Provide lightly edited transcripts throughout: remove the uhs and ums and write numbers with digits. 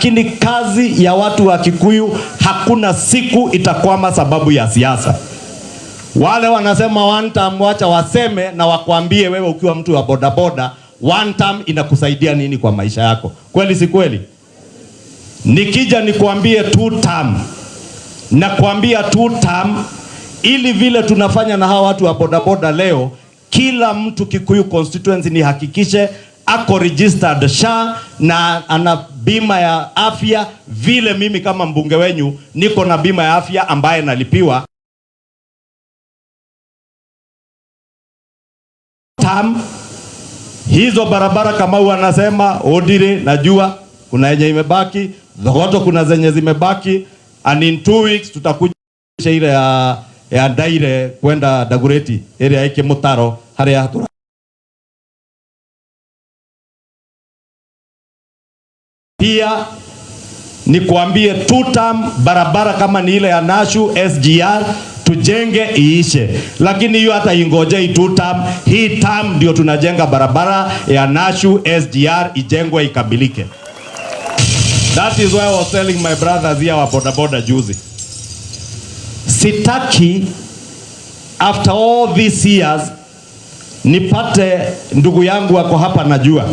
lakini kazi ya watu wa Kikuyu hakuna siku itakwama sababu ya siasa. Wale wanasema one term, wacha waseme na wakwambie wewe ukiwa mtu wa bodaboda, one term inakusaidia nini kwa maisha yako? Kweli si kweli? Nikija nikuambie two term, na kuambia two term ili vile tunafanya na hawa watu wa bodaboda leo, kila mtu Kikuyu constituency ni hakikishe ako registered SHA na ana bima ya afya, vile mimi kama mbunge wenyu niko na bima ya afya ambaye nalipiwa. Hizo barabara kama wanasema Odire, najua kuna yenye imebaki, Thogoto kuna zenye zimebaki, and in 2 weeks tutakuja ile ya Daire kwenda Dagureti area yake Mutaro hali hatura. Pia ni kuambie two term barabara kama ni ile ya Nashu SGR tujenge iishe, lakini hiyo hata ingoje two term. Hii term ndio tunajenga barabara ya Nashu SGR ijengwe ikabilike. That is why I was telling my brothers here wa bodaboda juzi, sitaki after all these years nipate ndugu yangu wako hapa, najua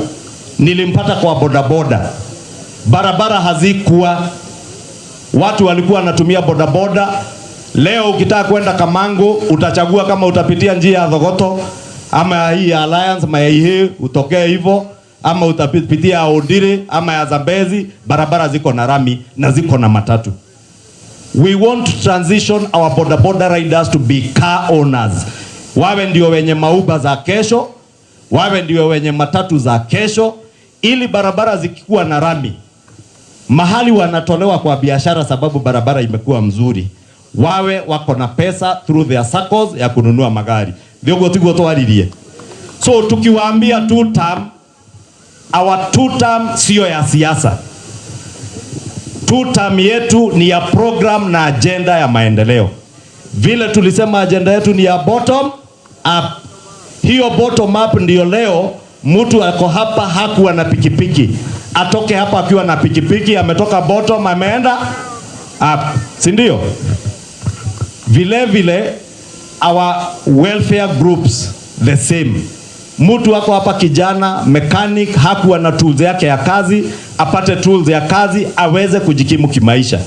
nilimpata kwa bodaboda, barabara hazikuwa, watu walikuwa wanatumia bodaboda. Leo ukitaka kwenda Kamango utachagua kama utapitia njia ya Thogoto ama hii ya Alliance ama hii utokee hivyo, ama utapitia Odire ama ya Zambezi. Barabara ziko na rami na ziko na matatu. We want to transition our bodaboda riders to be car owners. Wawe ndio wenye mauba za kesho, wawe ndio wenye matatu za kesho, ili barabara zikikuwa na rami, mahali wanatolewa kwa biashara sababu barabara imekuwa mzuri, wawe wako na pesa through their circles ya kununua magari. Vyogo tigo toaririe. So tukiwaambia two term, our two term sio ya siasa. Two term yetu ni ya program na agenda ya maendeleo. Vile tulisema agenda yetu ni ya bottom up. Hiyo bottom up ndio leo mtu ako hapa hakuwa na pikipiki, atoke hapa akiwa na pikipiki, ametoka bottom ameenda up, si ndio? Vile vile our welfare groups the same. Mtu wako hapa kijana mechanic hakuwa na tools yake ya kazi, apate tools ya kazi aweze kujikimu kimaisha.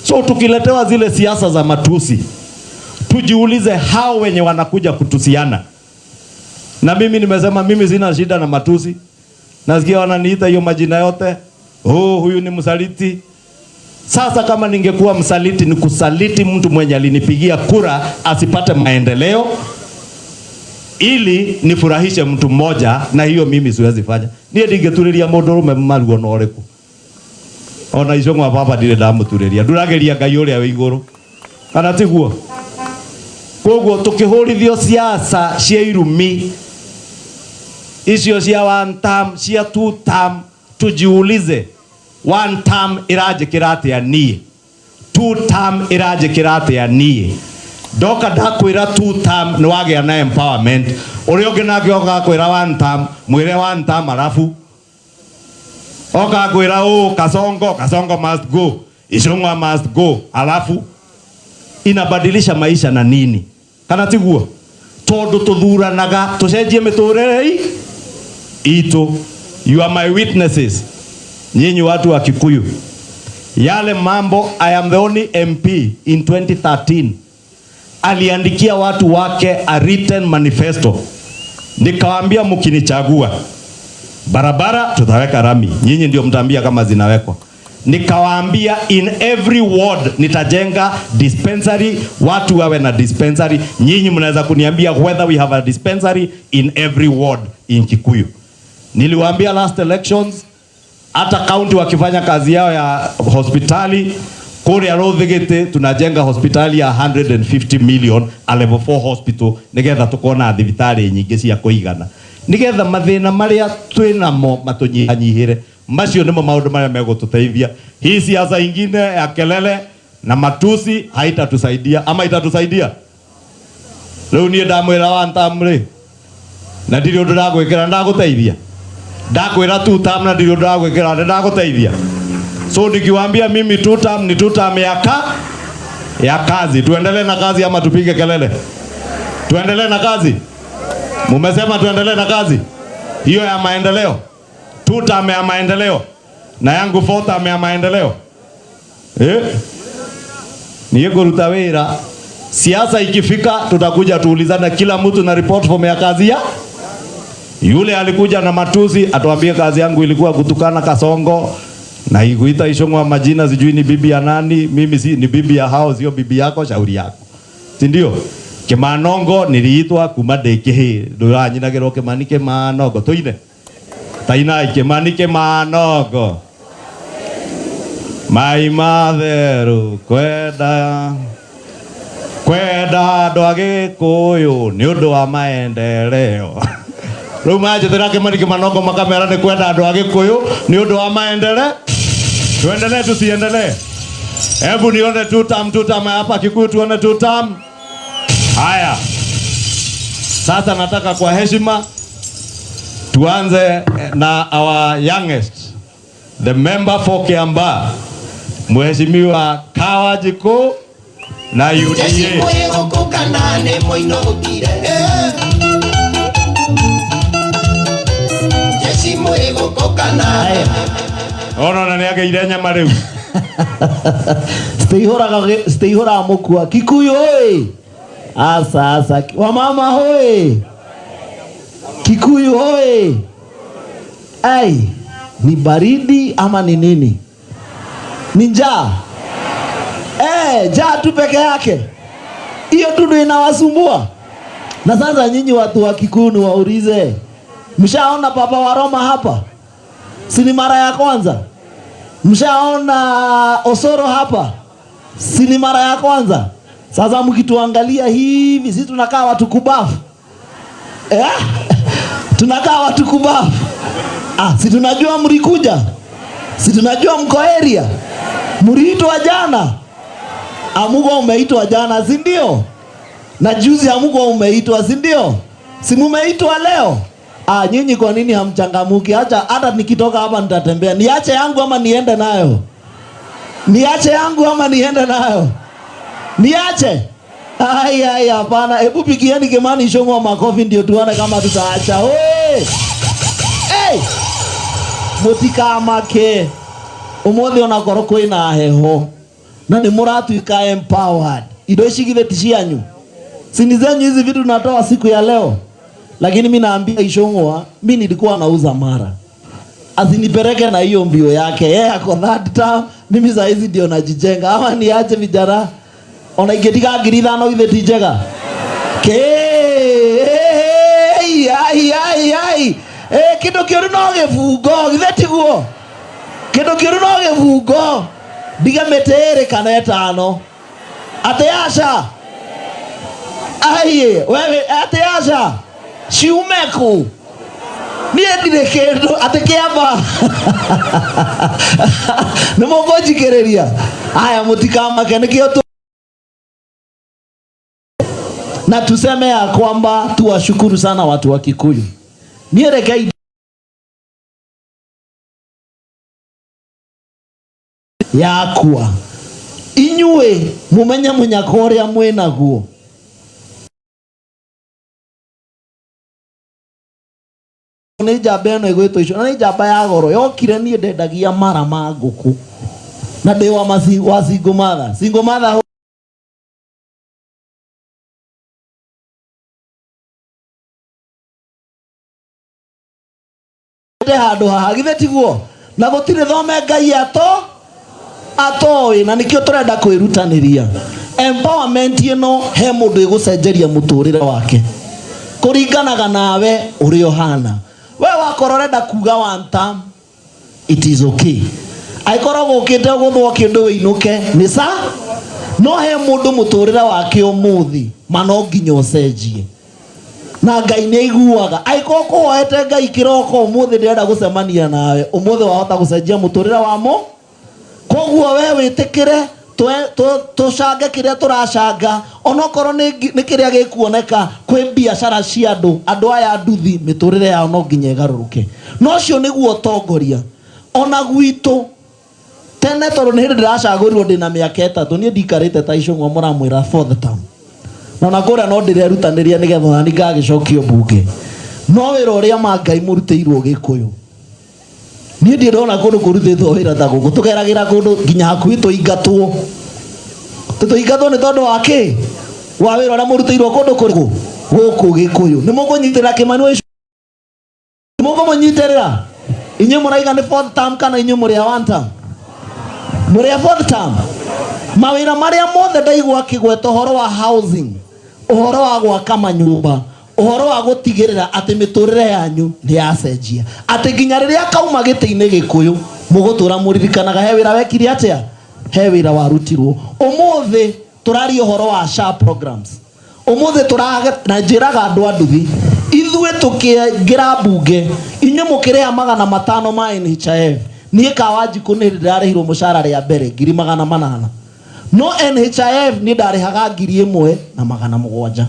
So tukiletewa zile siasa za matusi, tujiulize hao wenye wanakuja kutusiana. Na mimi nimesema mimi sina shida na matusi. Nasikia wananiita hiyo majina yote. Oh, huyu ni msaliti. Sasa kama ningekuwa msaliti, ni kusaliti mtu mwenye alinipigia kura asipate maendeleo ili nifurahishe mtu mmoja, na hiyo mimi siwezi fanya. Nie ndingeturiria mundu rume maruo no riku. Ona icio ngwa baba ndire ndamuturiria. Ndurageria Ngai uria wi iguru. Kana tiguo. Koguo tukihurithio siasa cia irumi icio cia one term, cia two term, tujiulize one term irajikira atia nie, two term irajikira atia nie. Doka ndakwira two term ni wagea na empowerment. Uri ungi nake oka kwira one term, mwire one term arafu oka kwira Kasongo must go, Icung'wa must go, alafu inabadilisha maisha na nini? Kana tiguo? Tondu tuthuranaga tucenjie miturire itu. You are my witnesses, nyinyi watu wa Kikuyu. Yale mambo, I am the only MP in 2013 aliandikia watu wake a written manifesto. Nikawaambia mkinichagua barabara tutaweka rami, nyinyi ndio mtaambia kama zinawekwa. Nikawaambia in every ward nitajenga dispensary, watu wawe na dispensary. Nyinyi mnaweza kuniambia whether we have a dispensary in every ward in Kikuyu. Niliwaambia last elections hata county wakifanya kazi yao ya hospitali, Korea Rothigete tunajenga hospitali ya 150 million a level 4 hospital, nigetha tukona thibitari nyingi cia kuigana, nigetha mathina maria twinamo matunyihanyihire. Macio nimo maundu maria megututeithia. Hii siasa ingine ya kelele na matusi haitatusaidia, ama itatusaidia? Leo nie ndamwira one term ri na ndiri undu ndagwikira ndaguteithia, ndakwira two term na ndiri undu ndagwikira ndaguteithia. So nikiwaambia mimi tutam ni tutam ya kazi. Tuendelee na kazi ama tupige kelele? Tuendelee na kazi. Mumesema tuendelee na kazi. Hiyo ya maendeleo. Tutam ya maendeleo. Na yangu fotam ya maendeleo. Niye kuruta wira. Siasa ikifika tutakuja tuulizana kila mtu na report form ya kazi ya. Yule alikuja na matusi atuambie kazi yangu ilikuwa kutukana Kasongo na ikuita Ishongwa majina sijui ni bibi ya nani. Mimi si ni bibi ya hao, sio bibi yako, shauri yako. Si ndio? Kimanongo niliitwa kumadekehe ndura nyina gero Kimanike Manongo toine taina Kimanike Manongo mai matheru kwenda doage koyo ni undu wa maendeleo. Rĩu manjĩtĩra Kimanike Manongo makamera nĩ kwenda andũ a Gĩkũyũ nĩ ũndũ wa maendeleo. Tuendelee tusiendelee? Hebu nione tutam hapa Kikuyu, tuone tutam. Haya. Sasa nataka kwa heshima tuanze na our youngest, the member for Kiambaa, Mheshimiwa Kawajiko na UDA. Ono na niage irenya mariu. Steihora mukua Kikuyu oi. Asa wamama hoi. Kikuyu hoi. Ai, ni baridi ama ni nini? Ni njaa. Njaa tu peke yake. Hiyo tu ndio inawasumbua. Na sasa nyinyi watu wa Kikuyu waulize. Mshaona Papa wa Roma hapa? Si ni mara ya kwanza? Mshaona Osoro hapa? Si ni mara ya kwanza? Sasa mkituangalia hivi sisi tunakaa watu kubafu. Tunakaa watu kubafu. Si tunajua mlikuja? Si tunajua mko area? Mliitwa jana? Amugo umeitwa jana, si ndio? Na juzi amugo umeitwa, si ndio? Si mumeitwa leo? Nyinyi kwa nini hamchangamuki? Acha hata nikitoka hapa nitatembea. Niache yangu ama niende nayo? Niache yangu ama niende nayo? Niache? Ai hapana. Hebu pigieni Kimani Ichung'wah makofi ndio tuone kama tutaacha. Mutikamake. Umuthi ona koroko ina heho. Na ni muratuika empowered. Indo ici githe ti cianyu. Sini zenyu hizi vitu tunatoa siku ya leo. Lakini mimi naambia Ichung'wah, mimi nilikuwa nauza mara. Asinipeleke na hiyo mbio yake. Yeye ako that time, mimi saa hizi ndio najijenga. Ama niache vijana. Ona ingetika ngiri 5 ithe ti njega. Kindu kiuru no gibungo, githe tiguo. Kindu kiuru no gibungo. Ndiga metere kana 5. Ate acha. Wewe ate acha. Ciumeku niä ndirä kä ndå atä kä amba nä må ngå njikä rä ria. Aya må tikamake nä kä o na tuseme ya kwamba tuwashukuru sana watu wa Kikuyu. Niä rekei yakwa inyuä mumenye munyaka å rä a mwä naguo. Ni njamba ĩno ĩgwĩtwo Ichung'wah, ni njamba ya goro. Yokire niĩ ndendagia mara ma ngũkũ na ndĩ wa single mother handũ haha githe tiguo. Na gũtirĩ thome Ngai atoĩ, na nĩkĩo tũrenda kwĩrutanĩria. Empowerment ĩno he mũndũ ĩgũcenjeria mũtũrĩre wake kũringanaga nawe ũrĩ ohana. We wakorwo renda kuga one time, it is okay. Aikorwo gũkĩte gũthwo kĩndũ wĩinũke nĩ sa no he mũndũ mũtũrĩre wake ũmũthĩ no nginya ũcenjie. Na Ngai nĩ aiguaga. Aikorwo kũhoete Ngai kĩroko ũmũthĩ ndĩrenda gũcemania nawe, ũmũthĩ wahota gũcenjia mũtũrĩre wamo. Koguo we wĩtĩkĩre tũcange kĩrĩa tũracanga. Onokorwo nĩ kĩrĩa gĩkuoneka kwĩ biacara cia andũ aya nduthi mĩtũrĩre yao no nginya ĩgarũrũke. No cio nĩguo ũtongoria. Ona gwitũ 10 one toro ni hindi ndiracagũrirwo ndina mĩaka 3 nie ndikarĩte ta icũng'wa mũramwĩra fourth term na nakũrĩa no ndirerutanĩria nĩgetha nani ngagĩcokio mbunge no wĩra ũrĩa ma Ngai mũrutĩirwo Gĩkũyũ nie ndirona kũndũ kũrutĩtwo wĩra ta gũkũ tũgeragĩra kũndũ nginya hakuhĩ tũingatwo nĩ tondũ wa kĩ wa wĩra ũrĩa mũrutĩirwo kũndũ kũrĩkũ gũkũ Gĩkũyũ nĩ mũkũnyitĩrĩra Kĩmani Icu mũkũmũnyitĩrĩra inyuĩ mũraiga nĩ fourth term kana inyuĩ mũrĩ a one term mũrĩ a fourth term mawĩra marĩa mothe ndaigua kĩgweta ũhoro wa housing ũhoro wa gwaka manyũmba ũhoro wa gũtigĩrĩra atĩ mĩtũrĩre yanyu nĩ yacenjia atĩ nginya rĩrĩa kauma gĩtĩ-inĩ Gĩkũyũ mũgũtũra mũririkanaga he wĩra wekire atĩa he wĩra warutirwo ũmũthĩ tũraria ũhoro wa SHA programs ũmũthĩ tũranjĩraga andũ a nduthi ithuĩ tũkĩingĩra mbunge inyuĩ mũkĩrĩha 500 ma NHIF niĩ Kawanjikũ nĩ ndĩrarĩhirwo mũcara rĩa mbere 800 no NHIF nĩ ndarĩhaga 1,700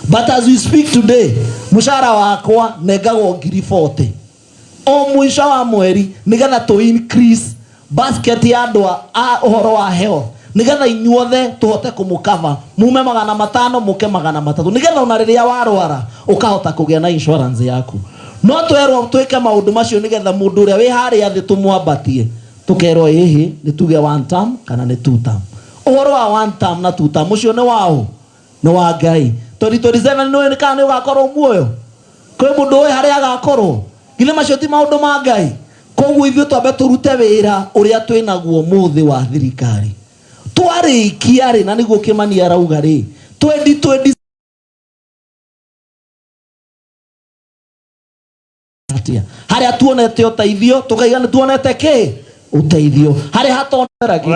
but as we speak today mũcara wakwa nengagwo 40,000 o mwisho wa mweri nĩgetha to increase basket ya andũ a ũhoro wa health nĩgetha inyuothe tũhote kũmũkava mume 500 mũke 300 nĩgetha ona rĩrĩa warwara ũkahota kũgĩa na insurance yaku no twerwo twĩke maũndũ macio nĩgetha mũndũ ũrĩa wĩ harĩa thĩ tũmwambatie tũkerwo ĩhĩ nĩ tuge one term kana nĩ two term ũhoro wa one term na two term ũcio nĩ wao nĩ wa Ngai 2027 nĩ kana nĩ ũgakorwo muoyo kwĩ mũndũ ũyũ harĩa agakorwo githĩ macio ti maũndũ ma Ngai koguo ithuĩ twambe tũrute wĩra ũrĩa twĩnaguo mũthĩ wa thirikari twarĩkia rĩ na nĩguo Kĩmani arauga rĩ 2020 harĩa tuonete ũteithio tukaiga nĩ tuonete kĩ ũteithio harĩa hatonera kĩ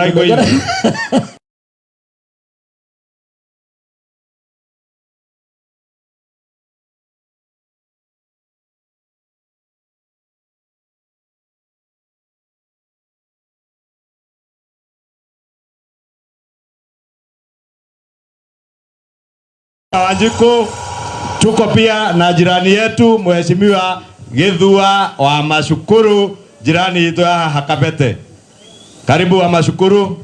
Wanjikũ tuko pia na jirani yetu Mheshimiwa Githua wa Mashukuru, jirani yetu ya Hakabete. Karibu wa Mashukuru.